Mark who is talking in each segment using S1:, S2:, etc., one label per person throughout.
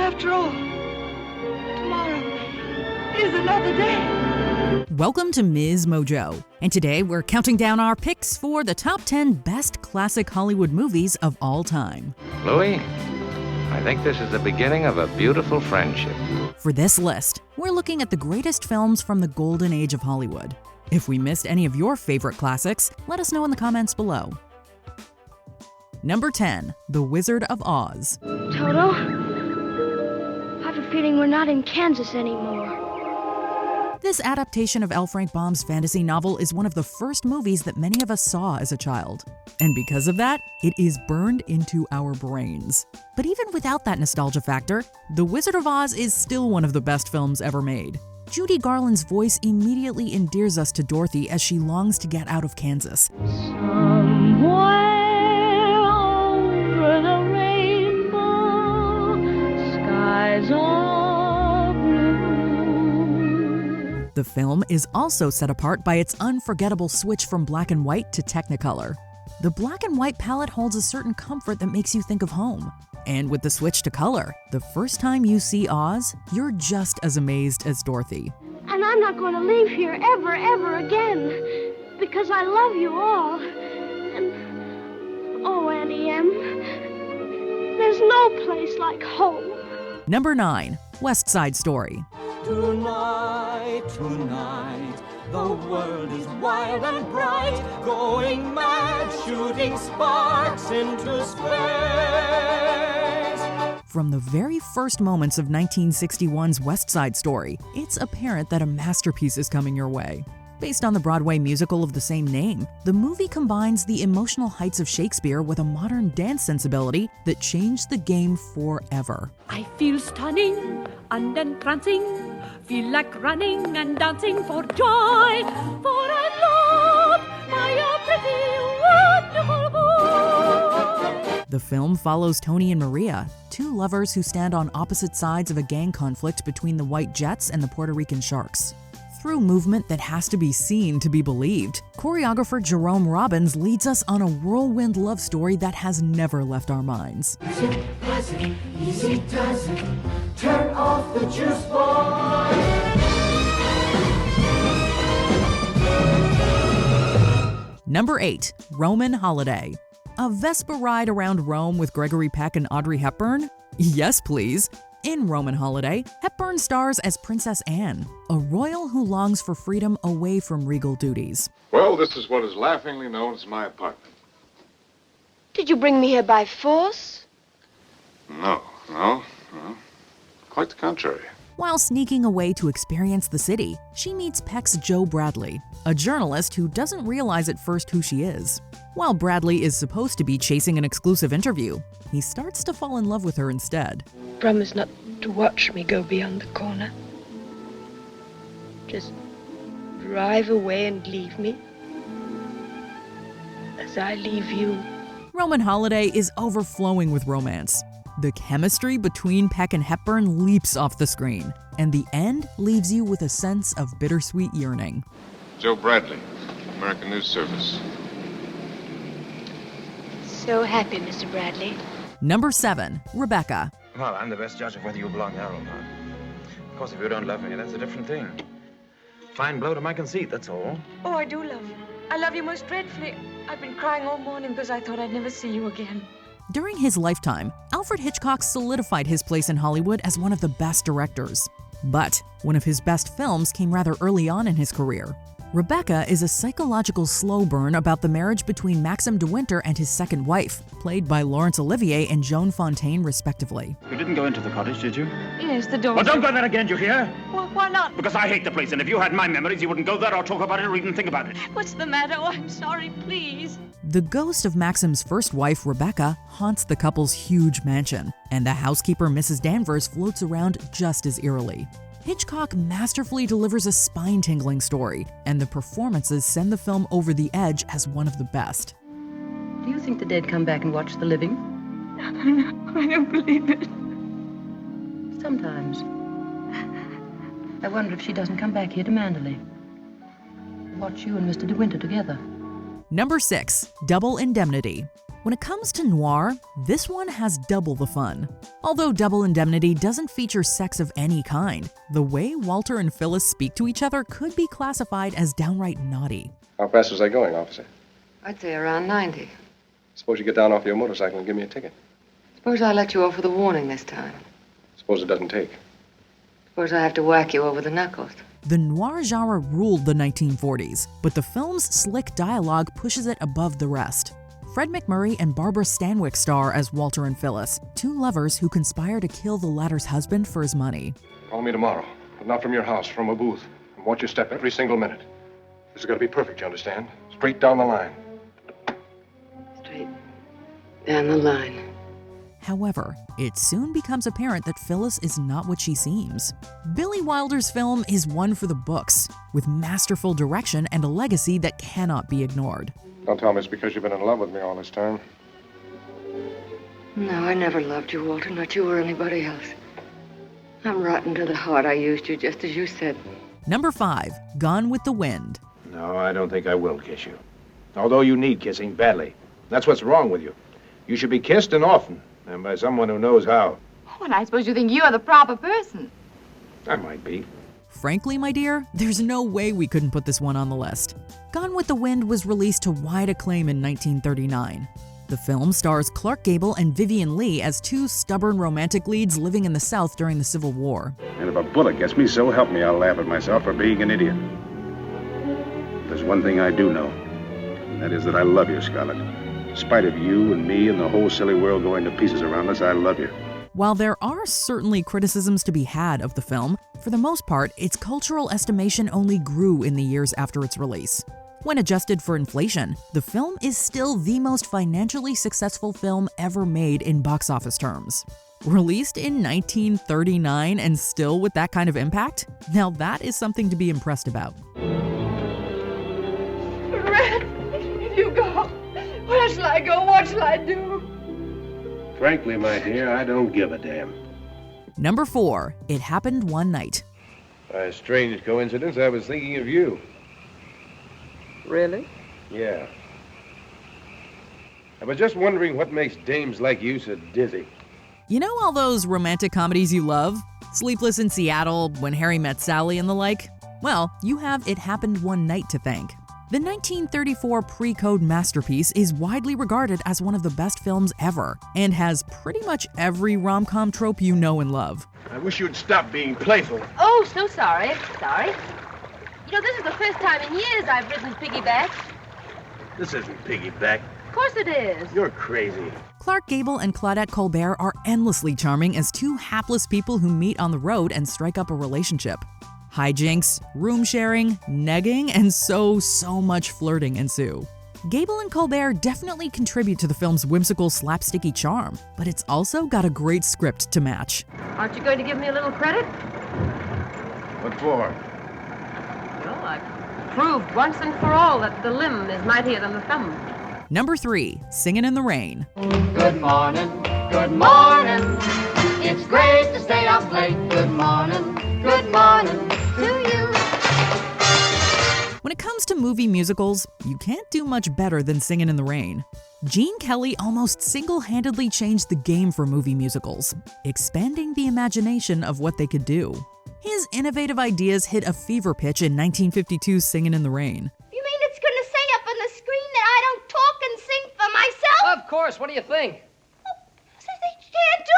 S1: After all, tomorrow is another day.
S2: Welcome to MsMojo, and today we're counting down our picks for the top 10 best classic Hollywood movies of all time.
S3: Louis, I think this is the beginning of a beautiful friendship.
S2: For this list, we're looking at the greatest films from the golden age of Hollywood. If we missed any of your favorite classics, let us know in the comments below. Number 10, The Wizard of Oz.
S4: Toto, I have a feeling we're not in Kansas anymore.
S2: This adaptation of L. Frank Baum's fantasy novel is one of the first movies that many of us saw as a child. And because of that, it is burned into our brains. But even without that nostalgia factor, The Wizard of Oz is still one of the best films ever made. Judy Garland's voice immediately endears us to Dorothy as she longs to get out of Kansas.
S4: Somewhere over the rainbow, skies are blue.
S2: The film is also set apart by its unforgettable switch from black and white to Technicolor. The black and white palette holds a certain comfort that makes you think of home. And with the switch to color, the first time you see Oz, you're just as amazed as Dorothy.
S4: And I'm not going to leave here ever again, because I love you all. And, oh, Auntie Em, there's no place like home.
S2: Number 9, West Side Story.
S5: Tonight, the world is wild and bright, going mad, shooting sparks into space.
S2: From the very first moments of 1961's West Side Story, it's apparent that a masterpiece is coming your way. Based on the Broadway musical of the same name, the movie combines the emotional heights of Shakespeare with a modern dance sensibility that changed the game forever.
S6: I feel stunning and entrancing, feel like running and dancing for joy, for I'm loved by a pretty, wonderful boy.
S2: The film follows Tony and Maria, two lovers who stand on opposite sides of a gang conflict between the White Jets and the Puerto Rican Sharks. Through movement that has to be seen to be believed, choreographer Jerome Robbins leads us on a whirlwind love story that has never left our minds.
S5: Easy does it, easy does it, turn off the juice boy.
S2: Number 8, Roman Holiday. A Vespa ride around Rome with Gregory Peck and Audrey Hepburn? Yes, please. In Roman Holiday, Hepburn stars as Princess Anne, a royal who longs for freedom away from regal duties.
S7: Well, this is what is laughingly known as my apartment.
S4: Did you bring me here by force?
S7: No. Quite the contrary.
S2: While sneaking away to experience the city, she meets Peck's Joe Bradley, a journalist who doesn't realize at first who she is. While Bradley is supposed to be chasing an exclusive interview, he starts to fall in love with her instead.
S8: Promise not to watch me go beyond the corner. Just drive away and leave me, as I leave you.
S2: Roman Holiday is overflowing with romance. The chemistry between Peck and Hepburn leaps off the screen, and the end leaves you with a sense of bittersweet yearning.
S7: Joe Bradley, American News Service.
S8: So happy, Mr. Bradley.
S2: Number 7, Rebecca.
S3: Well, I'm the best judge of whether you belong there or not. Of course, if you don't love me, that's a different thing. Fine blow to my conceit, that's all.
S6: Oh, I do love you. I love you most dreadfully. I've been crying all morning because I thought I'd never see you again.
S2: During his lifetime, Alfred Hitchcock solidified his place in Hollywood as one of the best directors. But one of his best films came rather early on in his career. Rebecca is a psychological slow burn about the marriage between Maxim de Winter and his second wife, played by Laurence Olivier and Joan Fontaine, respectively.
S9: You didn't go into the cottage, did you?
S6: Yes, the door.
S9: Well, don't go there again, you hear?
S6: Why not?
S9: Because I hate the place, and if you had my memories, you wouldn't go there or talk about it or even think about it.
S6: What's the matter? Oh, I'm sorry, please.
S2: The ghost of Maxim's first wife, Rebecca, haunts the couple's huge mansion, and the housekeeper, Mrs. Danvers, floats around just as eerily. Hitchcock masterfully delivers a spine-tingling story, and the performances send the film over the edge as one of the best.
S10: Do you think the dead come back and watch the living?
S6: I don't believe it.
S10: Sometimes. I wonder if she doesn't come back here to Manderley. Watch you and Mr. De Winter together.
S2: Number 6, Double Indemnity. When it comes to noir, this one has double the fun. Although Double Indemnity doesn't feature sex of any kind, the way Walter and Phyllis speak to each other could be classified as downright naughty.
S11: How fast was I going, officer?
S12: I'd say around 90.
S11: Suppose you get down off your motorcycle and give me a ticket.
S12: Suppose I let you off with a warning this time.
S11: Suppose it doesn't take.
S12: Suppose I have to whack you over the knuckles.
S2: The noir genre ruled the 1940s, but the film's slick dialogue pushes it above the rest. Fred MacMurray and Barbara Stanwyck star as Walter and Phyllis, two lovers who conspire to kill the latter's husband for his money.
S11: Call me tomorrow, but not from your house, from a booth. And watch your step every single minute. This is going to be perfect, you understand? Straight down the line.
S12: Straight down the line.
S2: However, it soon becomes apparent that Phyllis is not what she seems. Billy Wilder's film is one for the books, with masterful direction and a legacy that cannot be ignored.
S11: Don't tell me it's because you've been in love with me all this time.
S12: No, I never loved you, Walter, not you or anybody else. I'm rotten to the heart. I used you just as you said.
S2: Number 5, Gone with the Wind.
S13: No, I don't think I will kiss you. Although you need kissing badly. That's what's wrong with you. You should be kissed and often, and by someone who knows how.
S14: Oh, and I suppose you think you're the proper person.
S13: I might be.
S2: Frankly, my dear, there's no way we couldn't put this one on the list. Gone with the Wind was released to wide acclaim in 1939. The film stars Clark Gable and Vivien Leigh as two stubborn romantic leads living in the South during the Civil War.
S15: And if a bullet gets me, so help me, I'll laugh at myself for being an idiot. There's one thing I do know, and that is that I love you, Scarlett. In spite of you and me and the whole silly world going to pieces around us, I love you.
S2: While there are certainly criticisms to be had of the film, for the most part, its cultural estimation only grew in the years after its release. When adjusted for inflation, the film is still the most financially successful film ever made in box office terms. Released in 1939 and still with that kind of impact? Now that is something to be impressed about.
S1: Red, you go. Where shall I go? What shall I do?
S15: Frankly, my dear, I don't give a damn.
S2: Number 4, It Happened One Night.
S11: By a strange coincidence, I was thinking of you.
S12: Really?
S11: Yeah. I was just wondering what makes dames like you so dizzy.
S2: You know all those romantic comedies you love? Sleepless in Seattle, When Harry Met Sally, and the like? Well, you have It Happened One Night to thank. The 1934 pre-code masterpiece is widely regarded as one of the best films ever, and has pretty much every rom-com trope you know and love.
S15: I wish you'd stop being playful.
S14: Oh, so sorry. Sorry. You know, this is the first time in years I've ridden piggyback.
S15: This isn't piggyback.
S14: Of course it is.
S15: You're crazy.
S2: Clark Gable and Claudette Colbert are endlessly charming as two hapless people who meet on the road and strike up a relationship. Hijinks, room sharing, negging, and so much flirting ensue. Gable and Colbert definitely contribute to the film's whimsical, slapsticky charm, but it's also got a great script to match.
S14: Aren't you going to give me a little credit?
S15: What for?
S14: Well, I've proved once and for all that the limb is mightier than the thumb.
S2: Number 3, Singin' in the Rain.
S5: Good morning, good morning. It's great to stay up late. Good morning to you.
S2: When it comes to movie musicals, you can't do much better than Singin' in the Rain. Gene Kelly almost single-handedly changed the game for movie musicals, expanding the imagination of what they could do. His innovative ideas hit a fever pitch in 1952's Singin' in the Rain.
S4: You mean it's going to say up on the screen that I don't talk and sing for myself?
S16: Of course, what do you think?
S4: Can't do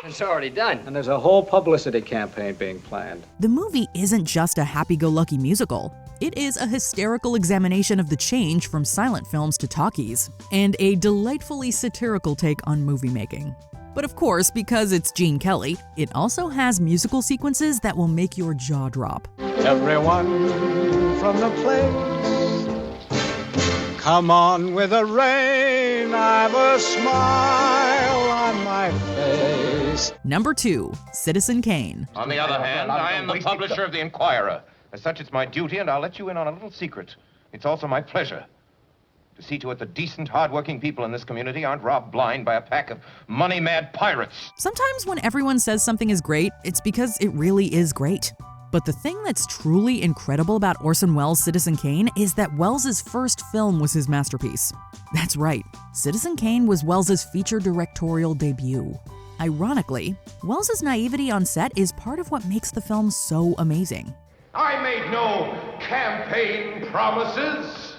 S4: that!
S16: It's already done. And there's a whole publicity campaign being planned.
S2: The movie isn't just a happy-go-lucky musical. It is a hysterical examination of the change from silent films to talkies, and a delightfully satirical take on movie making. But of course, because it's Gene Kelly, it also has musical sequences that will make your jaw drop.
S17: Everyone from the place, come on with the rain, I've a smile on my face.
S2: Number 2, Citizen Kane.
S3: On the other hand, I am the publisher of the Inquirer. As such, it's my duty, and I'll let you in on a little secret. It's also my pleasure to see to it that decent, hard-working people in this community aren't robbed blind by a pack of money-mad pirates.
S2: Sometimes when everyone says something is great, it's because it really is great. But the thing that's truly incredible about Orson Welles' Citizen Kane is that Welles' first film was his masterpiece. That's right, Citizen Kane was Wells's feature directorial debut. Ironically, Wells's naivety on set is part of what makes the film so amazing.
S3: I made no campaign promises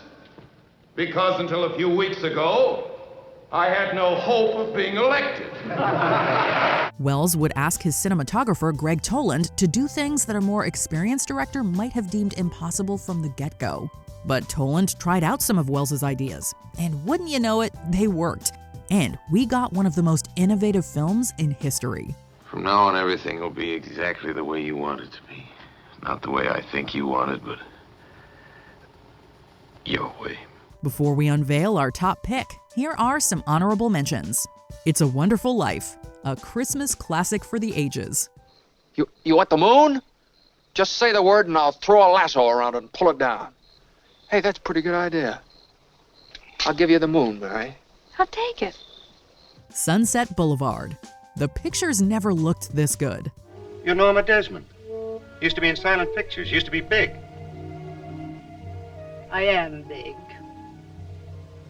S3: because until a few weeks ago, I had no hope of being elected.
S2: Welles would ask his cinematographer, Greg Toland, to do things that a more experienced director might have deemed impossible from the get-go. But Toland tried out some of Wells's ideas, and wouldn't you know it, they worked. And we got one of the most innovative films in history.
S18: From now on, everything will be exactly the way you want it to be. Not the way I think you want it, but your way.
S2: Before we unveil our top pick, here are some honorable mentions. It's a Wonderful Life, a Christmas classic for the ages.
S19: You want the moon? Just say the word and I'll throw a lasso around it and pull it down. Hey, that's a pretty good idea. I'll give you the moon, Mary.
S8: I'll take it.
S2: Sunset Boulevard. The pictures never looked this good.
S15: You're Norma Desmond. Used to be in silent pictures. Used to be big.
S20: I am big.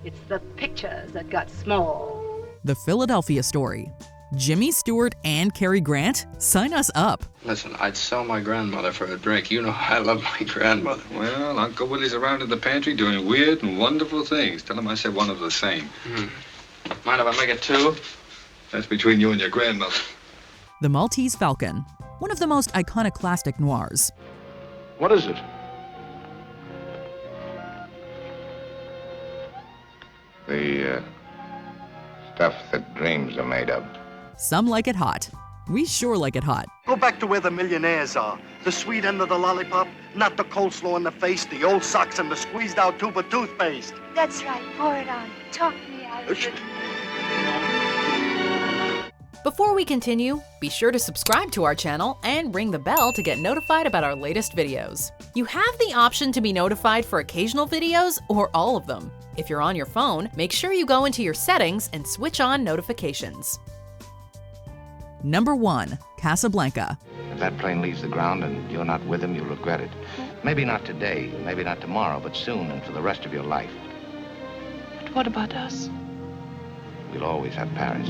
S20: It's the pictures that got small.
S2: The Philadelphia Story. Jimmy Stewart and Cary Grant? Sign us up.
S19: Listen, I'd sell my grandmother for a drink. You know I love my grandmother.
S7: Well, Uncle Willie's around in the pantry doing weird and wonderful things. Tell him I said one of the same.
S19: Mind if I make it two?
S7: That's between you and your grandmother.
S2: The Maltese Falcon. One of the most iconoclastic noirs.
S15: What is it?
S3: The stuff that dreams are made of.
S2: Some like it hot. We sure like it hot.
S21: Go back to where the millionaires are. The sweet end of the lollipop, not the coleslaw in the face, the old socks, and the squeezed-out tube of toothpaste.
S8: That's right. Pour it on. Talk me out of it.
S2: Before we continue, be sure to subscribe to our channel and ring the bell to get notified about our latest videos. You have the option to be notified for occasional videos or all of them. If you're on your phone, make sure you go into your settings and switch on notifications. Number 1, Casablanca.
S22: If that plane leaves the ground and you're not with him, you'll regret it. Maybe not today, maybe not tomorrow, but soon and for the rest of your life.
S8: But what about us?
S22: We'll always have Paris.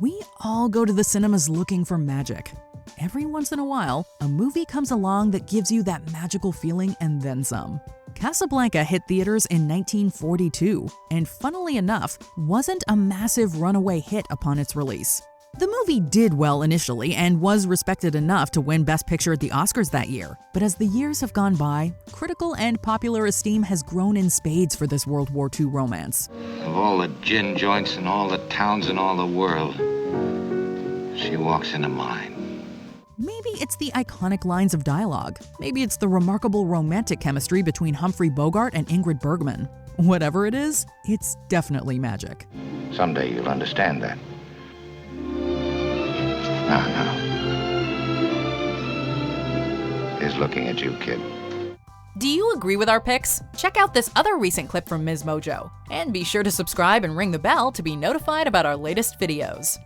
S2: We all go to the cinemas looking for magic. Every once in a while, a movie comes along that gives you that magical feeling and then some. Casablanca hit theaters in 1942, and funnily enough, wasn't a massive runaway hit upon its release. The movie did well initially and was respected enough to win Best Picture at the Oscars that year. But as the years have gone by, critical and popular esteem has grown in spades for this World War II romance.
S22: Of all the gin joints in all the towns in all the world, she walks into mine.
S2: Maybe it's the iconic lines of dialogue. Maybe it's the remarkable romantic chemistry between Humphrey Bogart and Ingrid Bergman. Whatever it is, it's definitely magic.
S22: Someday you'll understand that. Now. He's looking at you, kid.
S2: Do you agree with our picks? Check out this other recent clip from MsMojo. And be sure to subscribe and ring the bell to be notified about our latest videos.